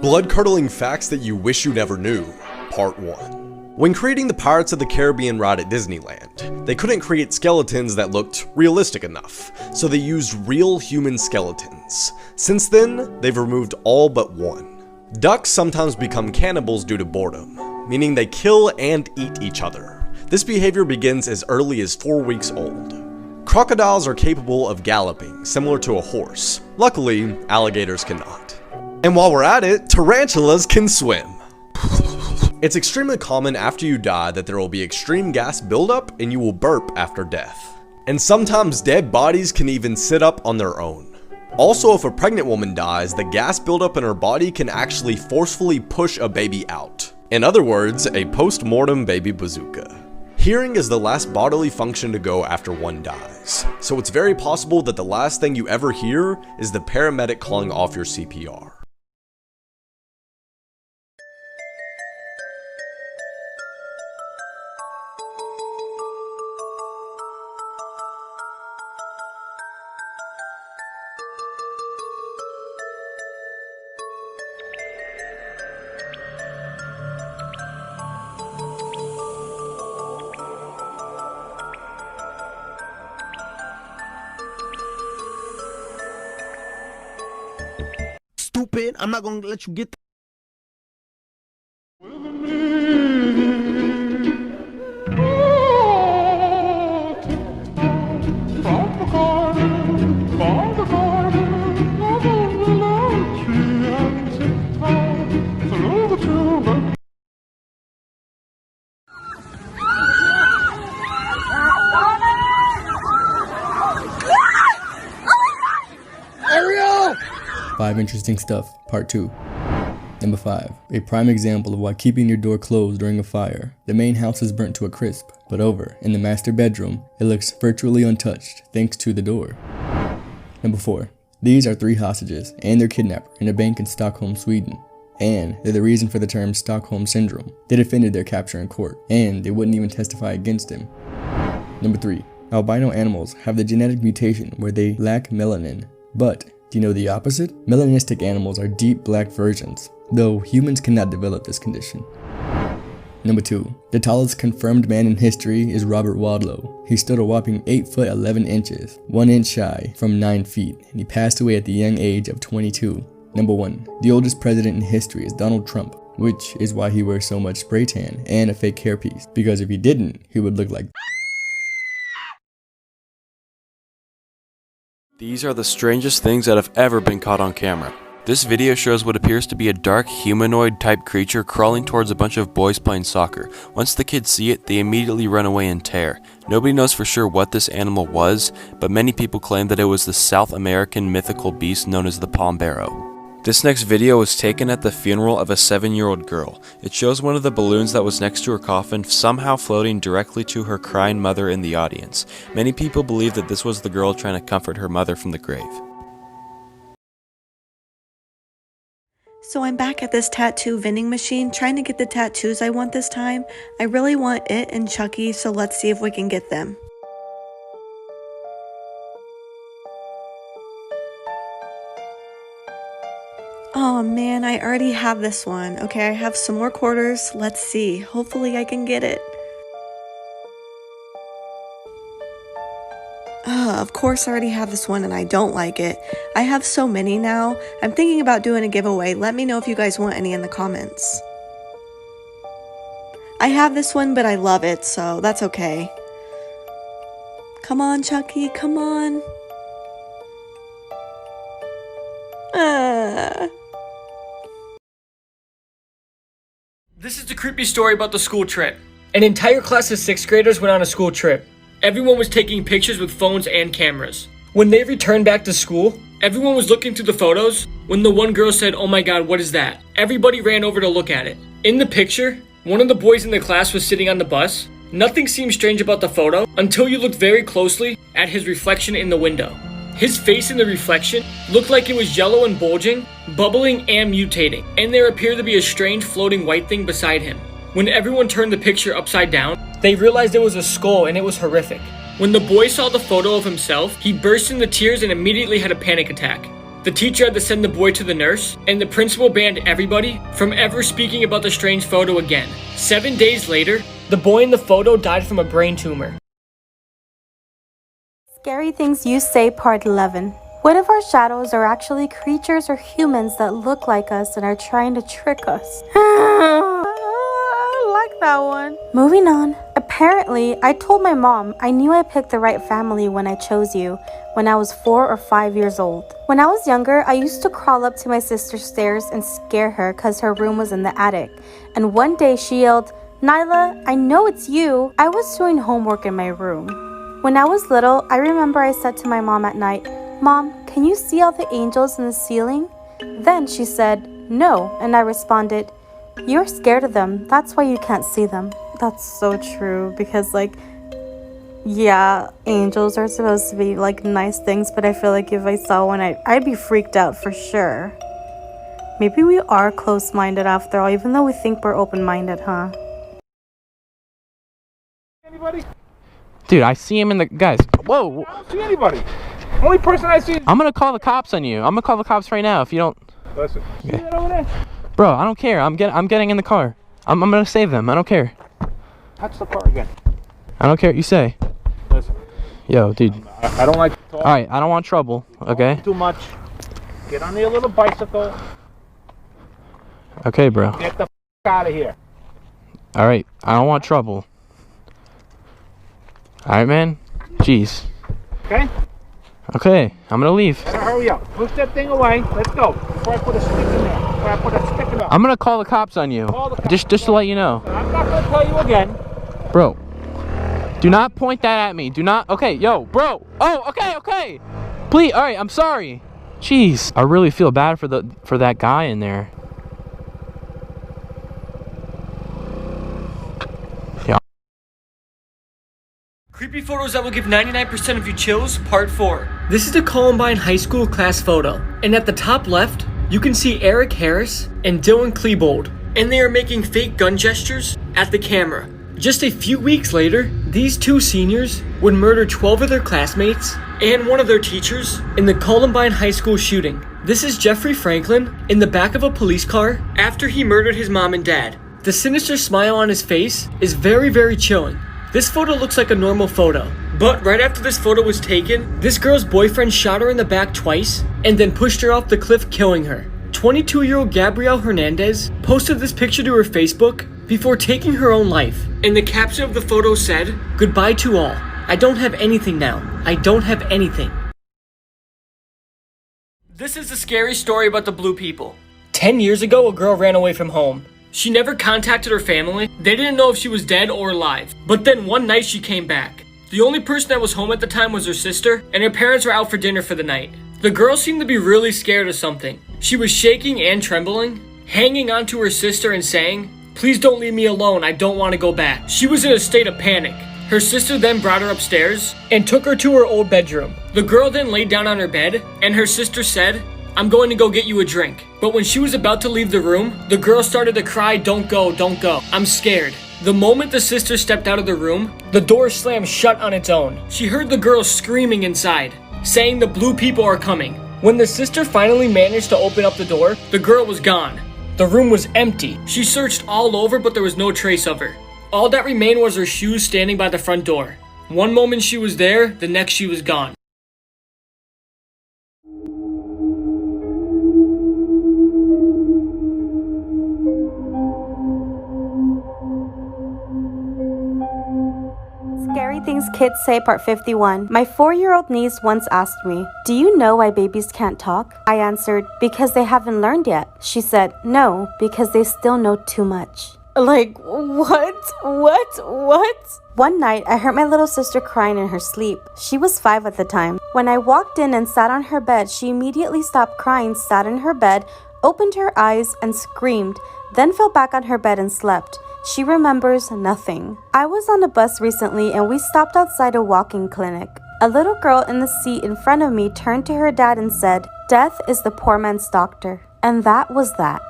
Blood-curdling facts that you wish you never knew, Part 1. When creating the Pirates of the Caribbean ride at Disneyland, they couldn't create skeletons that looked realistic enough, so they used real human skeletons. Since then, they've removed all but one. Ducks sometimes become cannibals due to boredom, meaning they kill and eat each other. This behavior begins as early as 4 weeks old. Crocodiles are capable of galloping, similar to a horse. Luckily, alligators cannot. And while we're at it, tarantulas can swim. It's extremely common after you die that there will be extreme gas buildup and you will burp after death. And sometimes dead bodies can even sit up on their own. Also, if a pregnant woman dies, the gas buildup in her body can actually forcefully push a baby out. In other words, a post-mortem baby bazooka. Hearing is the last bodily function to go after one dies, so it's very possible that the last thing you ever hear is the paramedic calling off your CPR. Stupid, I'm not gonna let you get that. Five interesting stuff, part 2. Number 5. A prime example of why keeping your door closed during a fire. The main house is burnt to a crisp, but over in the master bedroom, it looks virtually untouched thanks to the door. Number 4. These are 3 hostages and their kidnapper in a bank in Stockholm, Sweden. And they're the reason for the term Stockholm Syndrome. They defended their capture in court, and they wouldn't even testify against him. Number 3. Albino animals have the genetic mutation where they lack melanin, but do you know the opposite? Melanistic animals are deep black versions, though humans cannot develop this condition. Number 2. The tallest confirmed man in history is Robert Wadlow. He stood a whopping 8 foot 11 inches, 1 inch shy from 9 feet, and he passed away at the young age of 22. Number 1. The oldest president in history is Donald Trump, which is why he wears so much spray tan and a fake hairpiece, because if he didn't, he would look like. These are the strangest things that have ever been caught on camera. This video shows what appears to be a dark humanoid type creature crawling towards a bunch of boys playing soccer. Once the kids see it, they immediately run away and tear. Nobody knows for sure what this animal was, but many people claim that it was the South American mythical beast known as the Pombero. This next video was taken at the funeral of a 7-year-old girl. It shows one of the balloons that was next to her coffin somehow floating directly to her crying mother in the audience. Many people believe that this was the girl trying to comfort her mother from the grave. So I'm back at this tattoo vending machine trying to get the tattoos I want this time. I really want it and Chucky, so let's see if we can get them. Oh man, I already have this one. Okay, I have some more quarters. Let's see. Hopefully I can get it. Of course I already have this one and I don't like it. I have so many now. I'm thinking about doing a giveaway. Let me know if you guys want any in the comments. I have this one, but I love it, so that's okay. Come on, Chucky, come on. This is the creepy story about the school trip. An entire class of 6th graders went on a school trip. Everyone was taking pictures with phones and cameras. When they returned back to school, everyone was looking through the photos when the one girl said, "Oh my god, what is that?" Everybody ran over to look at it. In the picture, one of the boys in the class was sitting on the bus. Nothing seemed strange about the photo until you looked very closely at his reflection in the window. His face in the reflection looked like it was yellow and bulging, bubbling and mutating, and there appeared to be a strange floating white thing beside him. When everyone turned the picture upside down, they realized it was a skull and it was horrific. When the boy saw the photo of himself, he burst into tears and immediately had a panic attack. The teacher had to send the boy to the nurse, and the principal banned everybody from ever speaking about the strange photo again. 7 days later, the boy in the photo died from a brain tumor. Scary Things You Say Part 11. What if our shadows are actually creatures or humans that look like us and are trying to trick us? I like that one. Moving on. Apparently, I told my mom I knew I picked the right family when I chose you when I was 4 or 5 years old. When I was younger, I used to crawl up to my sister's stairs and scare her because her room was in the attic. And one day she yelled, "Nyla, I know it's you." I was doing homework in my room. When I was little, I remember I said to my mom at night, "Mom, can you see all the angels in the ceiling?" Then she said, "No," and I responded, "You're scared of them. That's why you can't see them." That's so true because yeah, angels are supposed to be nice things, but I feel like if I saw one, I'd be freaked out for sure. Maybe we are close-minded after all, even though we think we're open-minded, huh? Anybody? Dude, I see him in the... Guys, whoa! I don't see anybody. Only person I see is... I'm gonna call the cops on you. I'm gonna call the cops right now if you don't... Listen, see that over there? Bro, I don't care. I'm getting in the car. I'm gonna save them. I don't care. Touch the car again. I don't care what you say. Listen. Yo, dude. I don't like to talk. Alright, I don't want trouble, okay? Too much. Get on your little bicycle. Okay, bro. Get the out of here. Alright, I don't want trouble. Alright, man? Jeez. Okay? Okay, I'm gonna leave. Better hurry up. Push that thing away. Let's go. Before I put a stick in there. Before I put a stick in there. I'm gonna call the cops on you. Call the cops. Just to let you know. I'm not going to tell you again. Bro. Do not point that at me. Do not... Okay, yo, bro. Oh, okay. Please, alright, I'm sorry. Jeez. I really feel bad for that guy in there. Creepy photos that will give 99% of you chills, part 4. This is the Columbine High School class photo, and at the top left, you can see Eric Harris and Dylan Klebold, and they are making fake gun gestures at the camera. Just a few weeks later, these two seniors would murder 12 of their classmates and one of their teachers in the Columbine High School shooting. This is Jeffrey Franklin in the back of a police car after he murdered his mom and dad. The sinister smile on his face is very, very chilling. This photo looks like a normal photo, but right after this photo was taken, this girl's boyfriend shot her in the back twice and then pushed her off the cliff, killing her. 22-year-old Gabrielle Hernandez posted this picture to her Facebook before taking her own life, and the caption of the photo said, "Goodbye to all. I don't have anything now. I don't have anything." This is the scary story about the blue people. 10 years ago, a girl ran away from home. She never contacted her family. They didn't know if she was dead or alive. But then one night she came back. The only person that was home at the time was her sister, and her parents were out for dinner for the night. The girl seemed to be really scared of something. She was shaking and trembling, hanging onto her sister and saying, "Please don't leave me alone, I don't want to go back." She was in a state of panic. Her sister then brought her upstairs and took her to her old bedroom. The girl then laid down on her bed, and her sister said, "I'm going to go get you a drink." But when she was about to leave the room, the girl started to cry, don't go, I'm scared." The moment the sister stepped out of the room, the door slammed shut on its own. She heard the girl screaming inside, saying the blue people are coming. When the sister finally managed to open up the door, the girl was gone. The room was empty. She searched all over, but there was no trace of her. All that remained was her shoes standing by the front door. One moment she was there, the next she was gone. Scary Things Kids Say Part 51. My 4-year-old niece once asked me, "Do you know why babies can't talk?" I answered, "Because they haven't learned yet." She said, "No, because they still know too much." What? One night, I heard my little sister crying in her sleep. She was 5 at the time. When I walked in and sat on her bed, she immediately stopped crying, sat in her bed, opened her eyes, and screamed, then fell back on her bed and slept. She remembers nothing. I was on a bus recently and we stopped outside a walking clinic. A little girl in the seat in front of me turned to her dad and said, "Death is the poor man's doctor." And that was that.